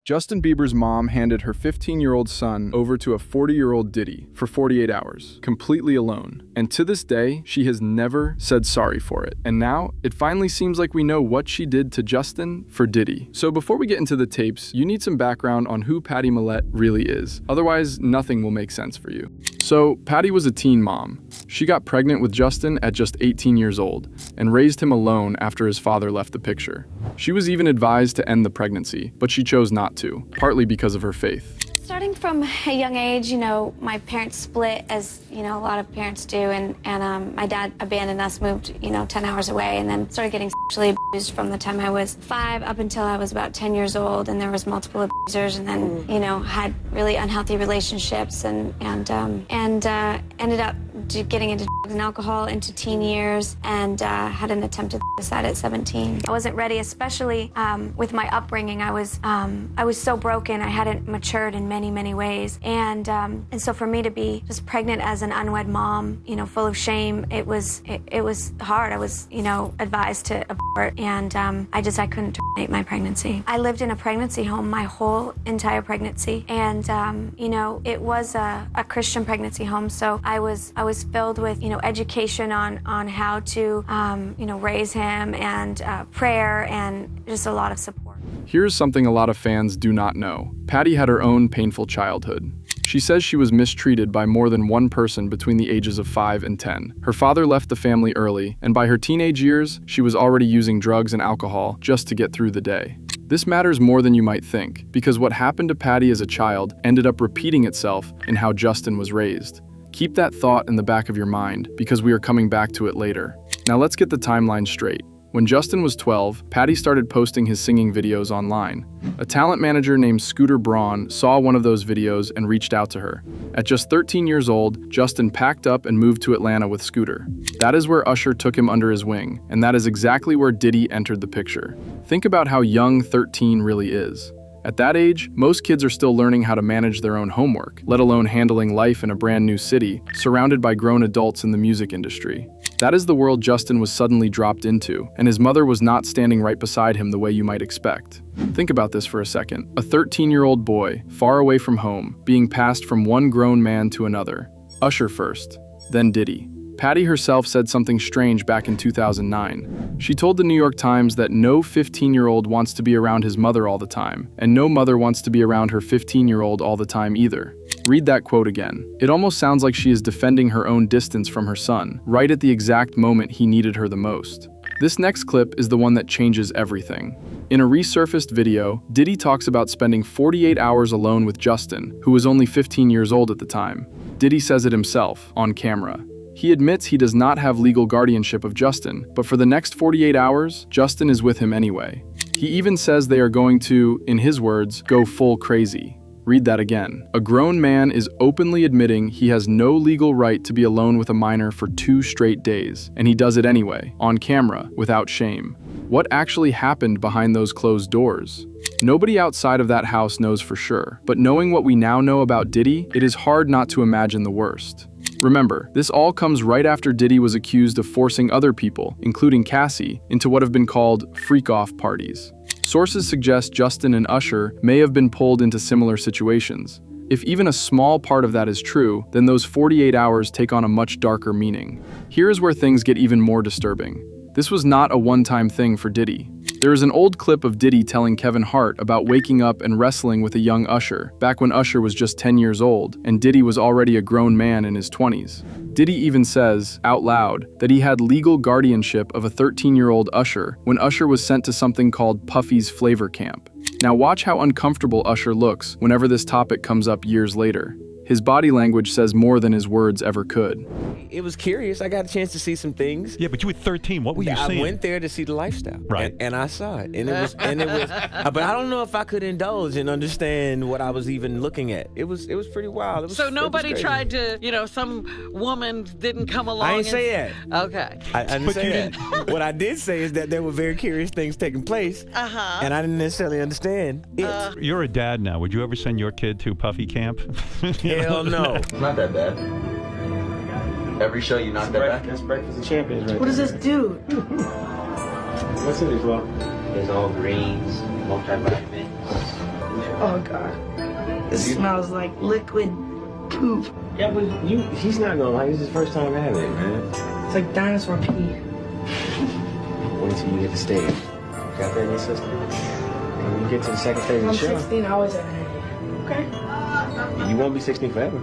Justin Bieber's mom handed her 15-year-old son over to a 40-year-old Diddy for 48 hours, completely alone. And to this day, she has never said sorry for it. And now, it finally seems like we know what she did to Justin for Diddy. So before we get into the tapes, you need some background on who Patty Millette really is. Otherwise, nothing will make sense for you. So, Patty was a teen mom. She got pregnant with Justin at just 18 years old and raised him alone after his father left the picture. She was even advised to end the pregnancy, but she chose not to, partly because of her faith. Starting from a young age, my parents split, as a lot of parents do, and my dad abandoned us, moved 10 hours away, and then started getting sexually abused from the time I was 5 up until I was about 10 years old, and there was multiple abusers, and then had really unhealthy relationships, and ended up getting into drugs and alcohol into teen years, and had an attempted suicide at 17. I wasn't ready, especially with my upbringing. I was so broken. I hadn't matured in many ways, and so for me to be just pregnant as an unwed mom, full of shame, it was hard. I was advised to abort, and I couldn't terminate my pregnancy. I lived in a pregnancy home my whole entire pregnancy, and it was a Christian pregnancy home, so I was filled with education on how to raise him, and prayer, and just a lot of support. Here's something a lot of fans do not know. Patty had her own painful childhood. She says she was mistreated by more than one person between the ages of 5 and 10. Her father left the family early, and by her teenage years, she was already using drugs and alcohol just to get through the day. This matters more than you might think, because what happened to Patty as a child ended up repeating itself in how Justin was raised. Keep that thought in the back of your mind, because we are coming back to it later. Now let's get the timeline straight. When Justin was 12, Patty started posting his singing videos online. A talent manager named Scooter Braun saw one of those videos and reached out to her. At just 13 years old, Justin packed up and moved to Atlanta with Scooter. That is where Usher took him under his wing, and that is exactly where Diddy entered the picture. Think about how young 13 really is. At that age, most kids are still learning how to manage their own homework, let alone handling life in a brand new city, surrounded by grown adults in the music industry. That is the world Justin was suddenly dropped into, and his mother was not standing right beside him the way you might expect. Think about this for a second. A 13-year-old boy, far away from home, being passed from one grown man to another. Usher first, then Diddy. Patty herself said something strange back in 2009. She told the New York Times that no 15-year-old wants to be around his mother all the time, and no mother wants to be around her 15-year-old all the time either. Read that quote again. It almost sounds like she is defending her own distance from her son, right at the exact moment he needed her the most. This next clip is the one that changes everything. In a resurfaced video, Diddy talks about spending 48 hours alone with Justin, who was only 15 years old at the time. Diddy says it himself, on camera. He admits he does not have legal guardianship of Justin, but for the next 48 hours, Justin is with him anyway. He even says they are going to, in his words, go full crazy. Read that again. A grown man is openly admitting he has no legal right to be alone with a minor for 2 straight days, and he does it anyway, on camera, without shame. What actually happened behind those closed doors? Nobody outside of that house knows for sure, but knowing what we now know about Diddy, it is hard not to imagine the worst. Remember, this all comes right after Diddy was accused of forcing other people, including Cassie, into what have been called freak-off parties. Sources suggest Justin and Usher may have been pulled into similar situations. If even a small part of that is true, then those 48 hours take on a much darker meaning. Here is where things get even more disturbing. This was not a one-time thing for Diddy. There is an old clip of Diddy telling Kevin Hart about waking up and wrestling with a young Usher, back when Usher was just 10 years old, and Diddy was already a grown man in his 20s. Diddy even says, out loud, that he had legal guardianship of a 13-year-old Usher when Usher was sent to something called Puffy's Flavor Camp. Now watch how uncomfortable Usher looks whenever this topic comes up years later. His body language says more than his words ever could. It was curious. I got a chance to see some things. Yeah, but you were 13. What were you seeing? I went there to see the lifestyle. Right. And I saw it. And it was, but I don't know if I could indulge and understand what I was even looking at. It was pretty wild. So nobody tried to, some woman didn't come along. I didn't say that. Okay. I didn't say that. What I did say is that there were very curious things taking place. And I didn't necessarily understand it. You're a dad now. Would you ever send your kid to Puffy camp? Hell no. It's not that bad. Every show you not that bad. That's Breakfast of Champions right What does this do? What's in these, Flo? There's all greens, multivitamins. Oh God. It smells like liquid poop. Yeah, but he's not gonna like. It's his first time having it, man. It's like dinosaur pee. Wait till you get the stage. Got that in your system? When you get to the second phase of the I'm show, 16, I always have an idea. Okay. you won't be 16 forever.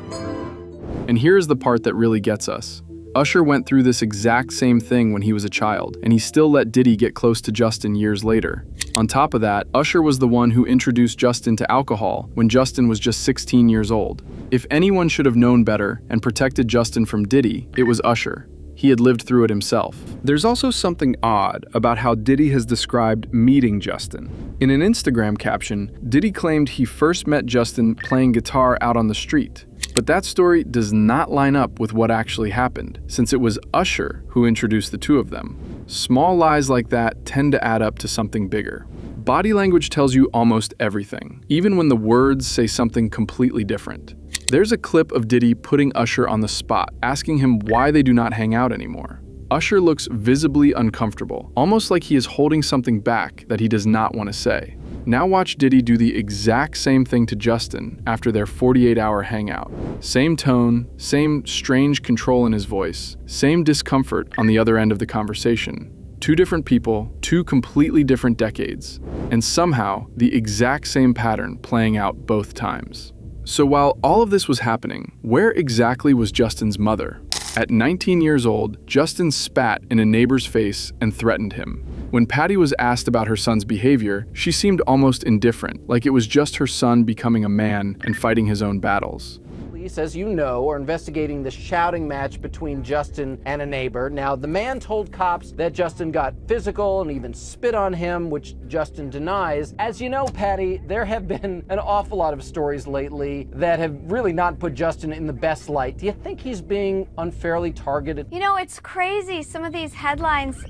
And here's the part that really gets us. Usher went through this exact same thing when he was a child, and he still let Diddy get close to Justin years later. On top of that, Usher was the one who introduced Justin to alcohol when Justin was just 16 years old. If anyone should have known better and protected Justin from Diddy, it was Usher. He had lived through it himself. There's also something odd about how Diddy has described meeting Justin. In an Instagram caption, Diddy claimed he first met Justin playing guitar out on the street. But that story does not line up with what actually happened, since it was Usher who introduced the two of them. Small lies like that tend to add up to something bigger. Body language tells you almost everything, even when the words say something completely different. There's a clip of Diddy putting Usher on the spot, asking him why they do not hang out anymore. Usher looks visibly uncomfortable, almost like he is holding something back that he does not want to say. Now watch Diddy do the exact same thing to Justin after their 48-hour hangout. Same tone, same strange control in his voice, same discomfort on the other end of the conversation. Two different people, two completely different decades, and somehow the exact same pattern playing out both times. So while all of this was happening, where exactly was Justin's mother? At 19 years old, Justin spat in a neighbor's face and threatened him. When Patty was asked about her son's behavior, she seemed almost indifferent, like it was just her son becoming a man and fighting his own battles. Police, as you know, are investigating the shouting match between Justin and a neighbor. Now, the man told cops that Justin got physical and even spit on him, which Justin denies. As you know, Patty, there have been an awful lot of stories lately that have really not put Justin in the best light. Do you think he's being unfairly targeted? You know, it's crazy, some of these headlines,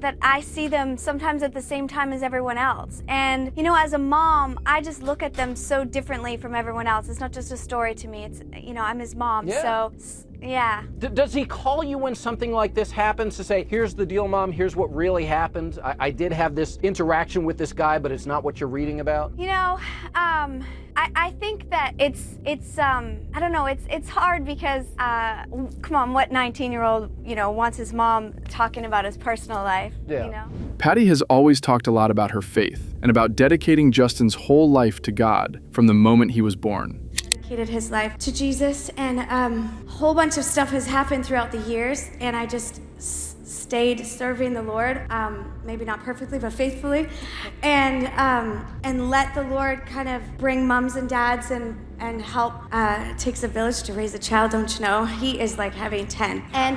that I see them sometimes at the same time as everyone else. And, as a mom, I just look at them so differently from everyone else. It's not just a story to me. It's, I'm his mom, so yeah. Does he call you when something like this happens to say, here's the deal, Mom, here's what really happened? I did have this interaction with this guy, but it's not what you're reading about? I think that it's I don't know, it's hard because, come on, what 19-year-old, wants his mom talking about his personal life, Patty has always talked a lot about her faith and about dedicating Justin's whole life to God from the moment he was born. Dedicated his life to Jesus, and a whole bunch of stuff has happened throughout the years, and I just stayed serving the Lord, maybe not perfectly, but faithfully, and let the Lord kind of bring moms and dads and help. It takes a village to raise a child, don't you know? He is like having 10. And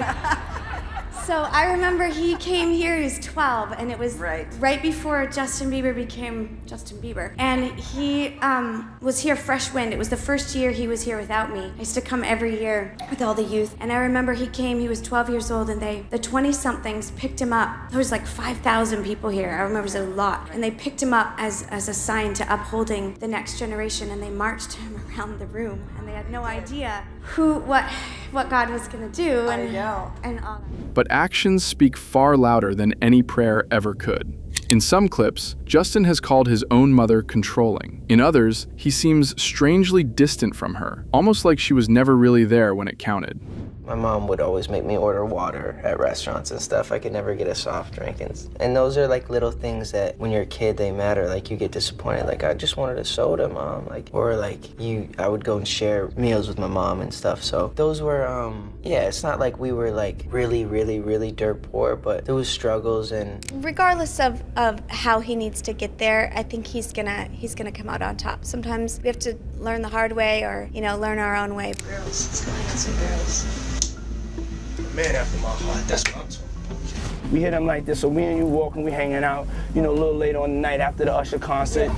so I remember he came here, he was 12, and it was right before Justin Bieber became Justin Bieber. And he was here fresh wind. It was the first year he was here without me. I used to come every year with all the youth. And I remember he came, he was 12 years old, and the 20-somethings picked him up. There was like 5,000 people here. I remember it was a lot. And they picked him up as a sign to upholding the next generation, and they marched him around the room. And they had no idea what God was gonna do, and all that. But actions speak far louder than any prayer ever could. In some clips, Justin has called his own mother controlling. In others, he seems strangely distant from her, almost like she was never really there when it counted. My mom would always make me order water at restaurants and stuff. I could never get a soft drink. And those are like little things that when you're a kid, they matter. Like you get disappointed. Like, I just wanted a soda, Mom. I would go and share meals with my mom and stuff. So those were, it's not like we were like really, really, really dirt poor, but there was struggles. And regardless of how he needs to get there, I think he's gonna come out on top. Sometimes we have to learn the hard way, or learn our own way. Girls, let's go get some girls. Man after my heart, that's what I'm talking about. We hit him like this, so me and you walking, we hanging out, a little later on the night after the Usher concert.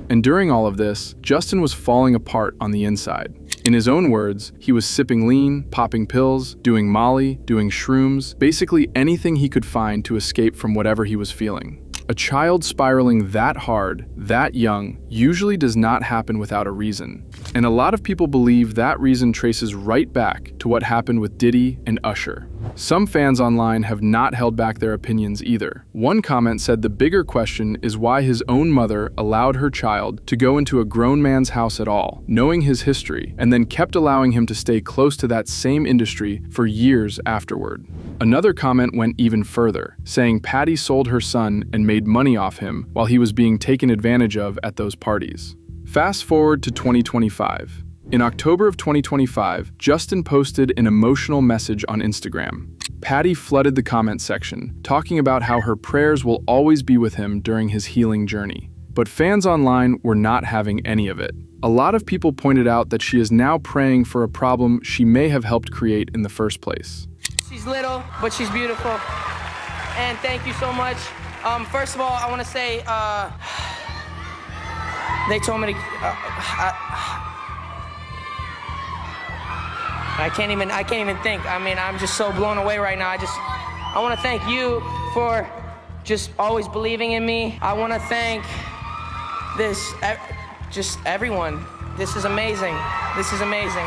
And during all of this, Justin was falling apart on the inside. In his own words, he was sipping lean, popping pills, doing Molly, doing shrooms, basically anything he could find to escape from whatever he was feeling. A child spiraling that hard, that young, usually does not happen without a reason. And a lot of people believe that reason traces right back to what happened with Diddy and Usher. Some fans online have not held back their opinions either. One comment said the bigger question is why his own mother allowed her child to go into a grown man's house at all, knowing his history, and then kept allowing him to stay close to that same industry for years afterward. Another comment went even further, saying Patty sold her son and made money off him while he was being taken advantage of at those parties. Fast forward to 2025. In October of 2025, Justin posted an emotional message on Instagram. Patty flooded the comment section, talking about how her prayers will always be with him during his healing journey. But fans online were not having any of it. A lot of people pointed out that she is now praying for a problem she may have helped create in the first place. She's little, but she's beautiful. And thank you so much. First of all, I want to say, they told me to, I can't even think. I mean, I'm just so blown away right now. I want to thank you for just always believing in me. I want to thank just everyone. This is amazing. This is amazing.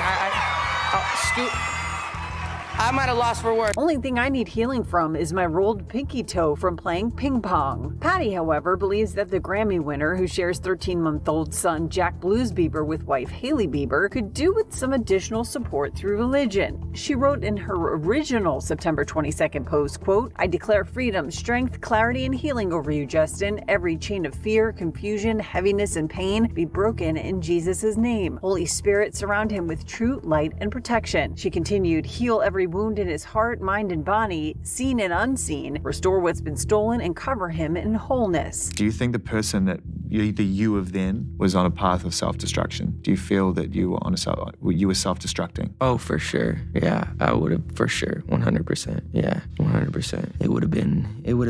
I might have lost for words. Only thing I need healing from is my rolled pinky toe from playing ping pong. Patty, however, believes that the Grammy winner, who shares 13-month-old son Jack Blues Bieber with wife Hailey Bieber, could do with some additional support through religion. She wrote in her original September 22nd post, quote, "I declare freedom, strength, clarity, and healing over you, Justin. Every chain of fear, confusion, heaviness, and pain be broken in Jesus' name. Holy Spirit, surround him with true light and protection." She continued, "Heal every wound in his heart, mind, and body, seen and unseen. Restore what's been stolen and cover him in wholeness." Do you think the person that the you of then was on a path of self-destruction? Do you feel that you were self-destructing? Oh, for sure. Yeah, I would have, for sure. 100%. Yeah, 100%. It would have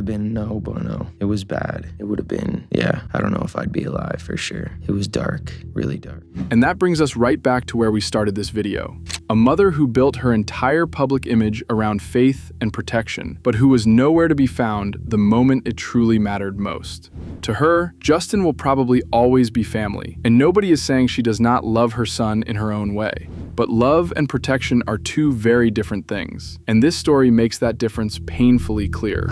been no bueno. It was bad. It would have been, yeah, I don't know if I'd be alive for sure. It was dark, really dark. And that brings us right back to where we started this video. A mother who built her entire public image around faith and protection, but who was nowhere to be found the moment it truly mattered most. To her, Justin will probably always be family, and nobody is saying she does not love her son in her own way. But love and protection are two very different things, and this story makes that difference painfully clear.